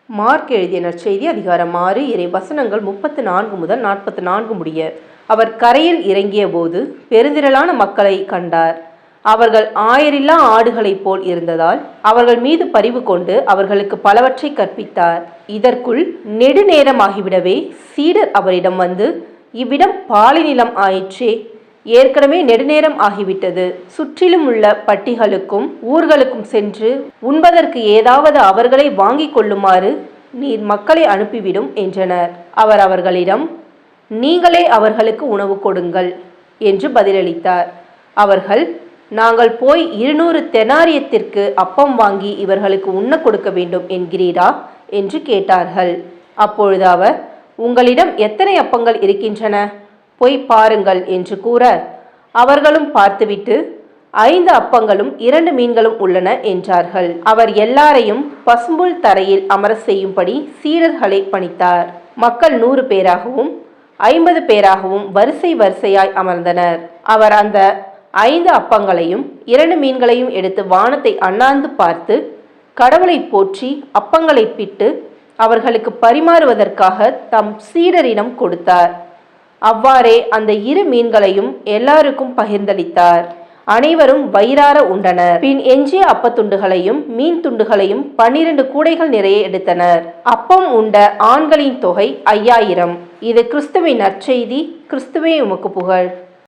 Mark எழுதிய நற்செய்தி அதிகாரம் 6 இறை வசனங்கள் 34 முதல் 44 முடிய. அவர் கரையில் இறங்கிய போது பெருந்திரளான மக்களை கண்டார். அவர்கள் ஆயரில்லா ஆடுகளைப் போல் இருந்ததால் அவர்கள் மீது பரிவு கொண்டு அவர்களுக்கு பலவற்றை கற்பித்தார். இதற்குள் நெடுநேரமாகிவிடவே சீடர் அவரிடம் வந்து, இவ்விடம் பாலை நிலம் ஆயிற்றே, ஏற்கனவே நெடுநேரம் ஆகிவிட்டது. சுற்றிலும் உள்ள பட்டிகளுக்கும் ஊர்களுக்கும் சென்று உண்பதற்கு ஏதாவது அவர்களை வாங்கிக் கொள்ளுமாறு நீர் மக்களை அனுப்பிவிடும் என்றனர். அவர் அவர்களிடம், நீங்களே அவர்களுக்கு உணவு கொடுங்கள் என்று பதிலளித்தார். அவர்கள், நாங்கள் போய் 200 தெனாரியத்திற்கு அப்பம் வாங்கி இவர்களுக்கு உண்ண கொடுக்க வேண்டும் என்கிறீரா என்று கேட்டார்கள். அப்பொழுது அவர், உங்களிடம் எத்தனை அப்பங்கள் இருக்கின்றன, போய் பாருங்கள் என்று கூற, அவர்களும் பார்த்துவிட்டு, 5 அப்பங்களும் 2 மீன்களும் உள்ளன என்றார்கள். அவர் எல்லாரையும் பசும்புல் தரையில் அமர செய்யும்படி சீடர்களை பணித்தார். மக்கள் 100 பேராகவும் 50 பேராகவும் வரிசை வரிசையாய் அமர்ந்தனர். அவர் அந்த 5 அப்பங்களையும் 2 மீன்களையும் எடுத்து வானத்தை அண்ணாந்து பார்த்து கடவுளை போற்றி அப்பங்களை பிட்டு அவர்களுக்கு பரிமாறுவதற்காக தம் சீடரிடம் கொடுத்தார். அவ்வாறே அந்த 2 மீன்களையும் எல்லாருக்கும் பகிர்ந்தளித்தார். அனைவரும் வயிறார உண்டனர். பின் எஞ்சிய அப்பத்துண்டுகளையும் மீன் துண்டுகளையும் 12 கூடைகள் நிறைய எடுத்தனர். அப்பம் உண்ட ஆண்களின் தொகை 5000. இது கிறிஸ்துவின் நற்செய்தி. கிறிஸ்துவே உமக்கு புகழ்.